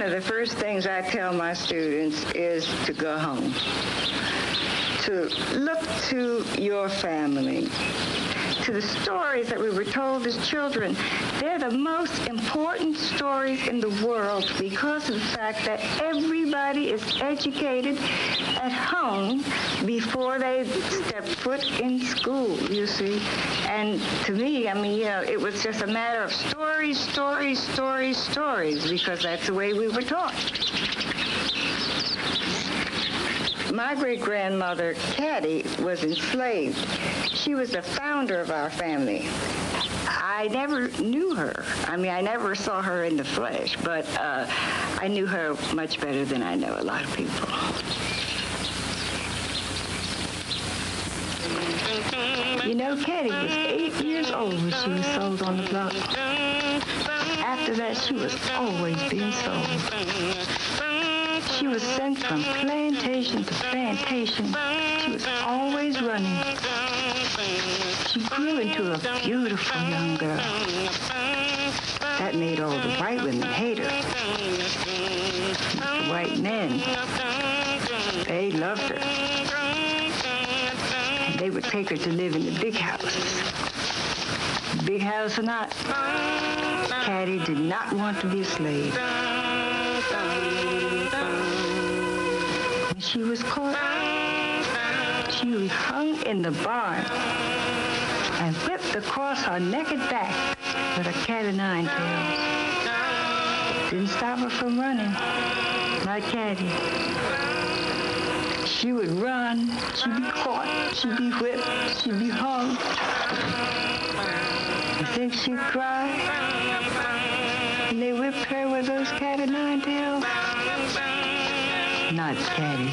of the first things I tell my students is to go home, to look to your family, to the stories that we were told as children. They're the most important stories in the world because of the fact that everybody is educated at home before they step foot in school, you see. And to me, I mean, you know, it was just a matter of stories, stories, stories, stories, because that's the way we were taught. My great-grandmother, Caddy, was enslaved. She was the founder of our family. I never knew her. I mean, I never saw her in the flesh, but I knew her much better than I know a lot of people. You know, Caddy was 8 years old when she was sold on the block. After that, she was always being sold. She was sent from plantation to plantation. She was always running. She grew into a beautiful young girl. That made all the white women hate her. The white men, they loved her. And they would take her to live in the big houses. Big house or not, Caddy did not want to be a slave. When she was caught, she was hung in the barn and whipped across her naked back with a cat o' nine tails. Didn't stop her from running, like Caddy. She would run, she'd be caught, she'd be whipped, she'd be hung. You think she'd cry? And they whipped her with those cat o' nine tails? Not Caddy.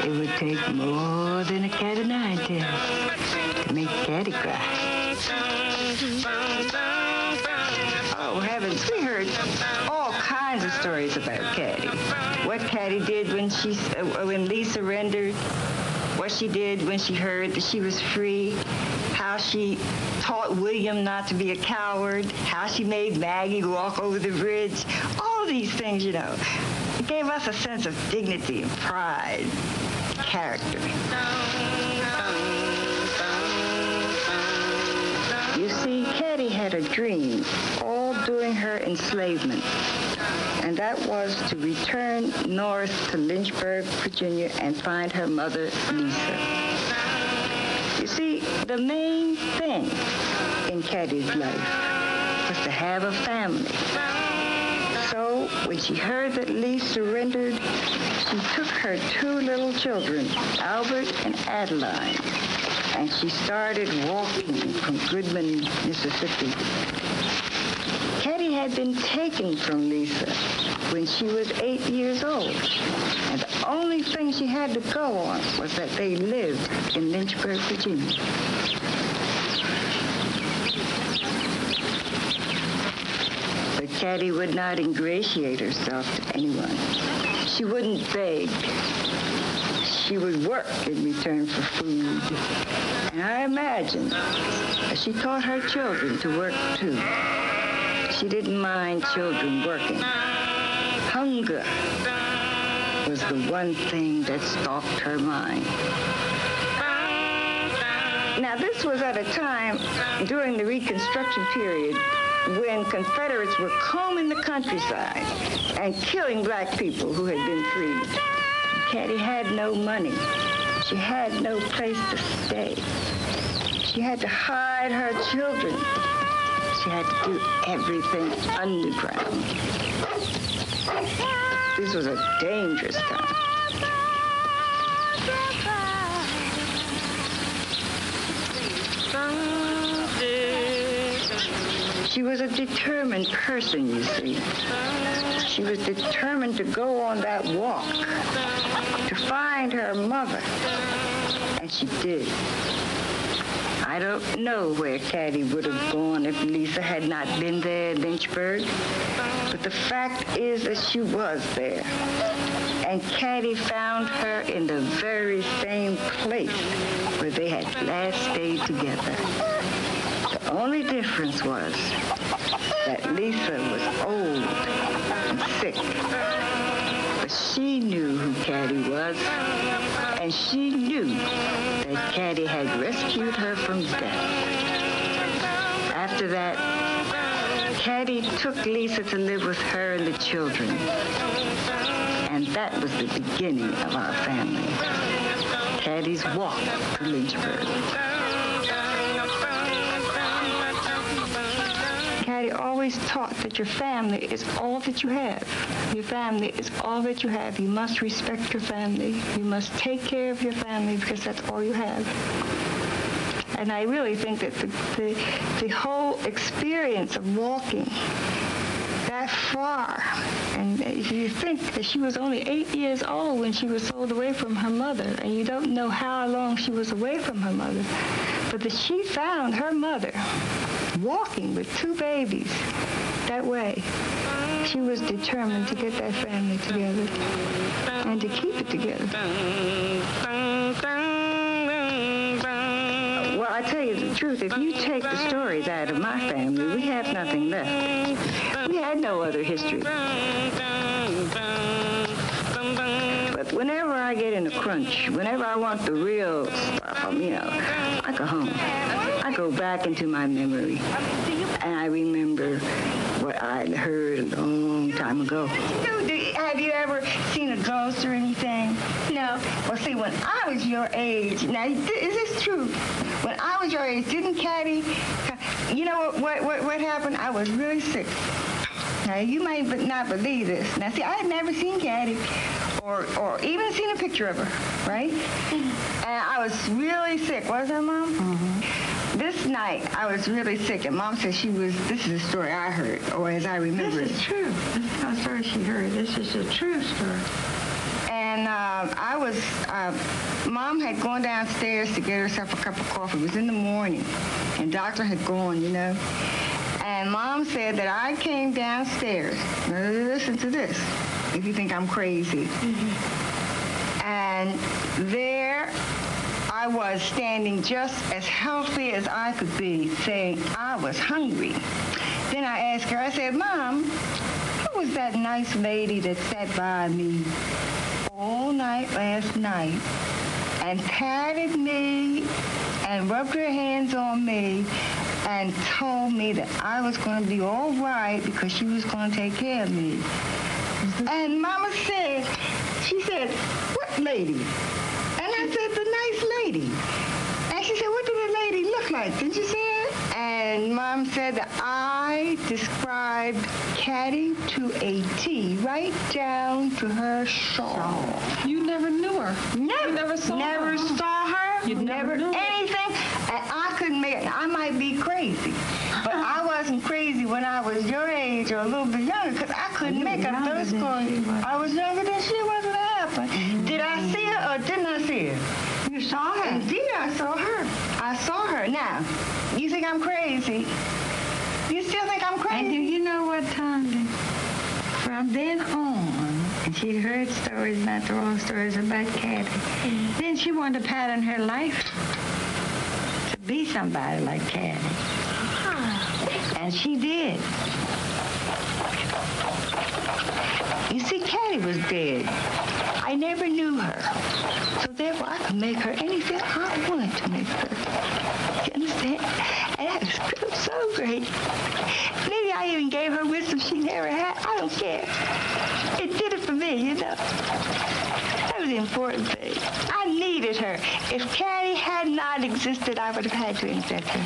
It would take more than a cat o' nine tails to make Caddy cry. Oh, heavens, we heard all kinds of stories about Caddy. What Caddy did when Lee surrendered, what she did when she heard that she was free, how she taught William not to be a coward, how she made Maggie walk over the bridge. All these things, you know, it gave us a sense of dignity and pride, character. You see, Caddy had a dream all during her enslavement, and that was to return north to Lynchburg, Virginia, and find her mother, Lisa. You see, the main thing in Caddy's life was to have a family. So when she heard that Lee surrendered, she took her two little children, Albert and Adeline, and she started walking from Goodman, Mississippi. Caddy had been taken from Lisa when she was 8 years old, and the only thing she had to go on was that they lived in Lynchburg, Virginia. But Caddy would not ingratiate herself to anyone. She wouldn't beg. She would work in return for food. And I imagine that she taught her children to work too. She didn't mind children working. Hunger was the one thing that stalked her mind. Now, this was at a time during the Reconstruction period when Confederates were combing the countryside and killing black people who had been freed. Caddy had no money. She had no place to stay. She had to hide her children. She had to do everything underground. This was a dangerous time. She was a determined person, you see. She was determined to go on that walk, to find her mother, and she did. I don't know where Caddy would have gone if Lisa had not been there in Lynchburg, but the fact is that she was there. And Caddy found her in the very same place where they had last stayed together. The Only difference was that Lisa was old and sick. But she knew who Caddy was, and she knew that Caddy had rescued her from death. After that, Caddy took Lisa to live with her and the children. And that was the beginning of our family. Caddy's walk to Lynchburg. Caddy always taught that your family is all that you have. Your family is all that you have. You must respect your family. You must take care of your family because that's all you have. And I really think that the whole experience of walking that far, and if you think that she was only 8 years old when she was sold away from her mother, and you don't know how long she was away from her mother, but that she found her mother walking with 2 babies that way. She was determined to get that family together and to keep it together. Well, I tell you the truth, if you take the stories out of my family, we have nothing left. We had no other history. But whenever I get in a crunch, whenever I want the real stuff, I go home. I go back into my memory, and I remember what I heard a long time ago. Have you ever seen a ghost or anything? No. Well, see, when I was your age, now, is this true? When I was your age, didn't Caddy, you know what happened? I was really sick. Now, you might not believe this. Now, see, I had never seen Caddy or even seen a picture of her, right? And I was really sick. Was I, Mom? Mm-hmm. This night, I was really sick, and Mom said this is a story I heard, or as I remember it. This is true. This is not a story she heard. This is a true story. And Mom had gone downstairs to get herself a cup of coffee. It was in the morning, and Doctor had gone, And Mom said that I came downstairs. Now, listen to this, if you think I'm crazy. Mm-hmm. And there I was standing just as healthy as I could be, saying I was hungry. Then I asked her, I said, Mom, who was that nice lady that sat by me all night last night and patted me and rubbed her hands on me and told me that I was going to be all right because she was going to take care of me? And Mama said, she said, what lady? And I said, the nice lady. And she said, what did the lady look like? Did you see it? And Mom said that I described Caddy to a T, right down to her shawl. You never knew her? Never. You never saw her? Never saw her. You never knew anything. And I couldn't make it. I might be crazy, but I wasn't crazy when I was your age or a little bit younger because I couldn't make up those stories. I was younger than she was when it happened. Mm-hmm. Did I see her or didn't I see her? You saw her. Indeed, I saw her. I saw her. Now, you think I'm crazy? You still think I'm crazy? And do you know what, Tom? From then on, and she'd heard stories, not the wrong stories about Caddy. Mm-hmm. Then she wanted to pattern her life to be somebody like Caddy. And she did. You see, Caddy was dead. I never knew her. So therefore, I could make her anything I wanted to make her. You understand? And that was so great. Maybe I even gave her wisdom she never had. I don't care. It did it for me, That was the important thing. I needed her. If Caddy had not existed, I would have had to invent her.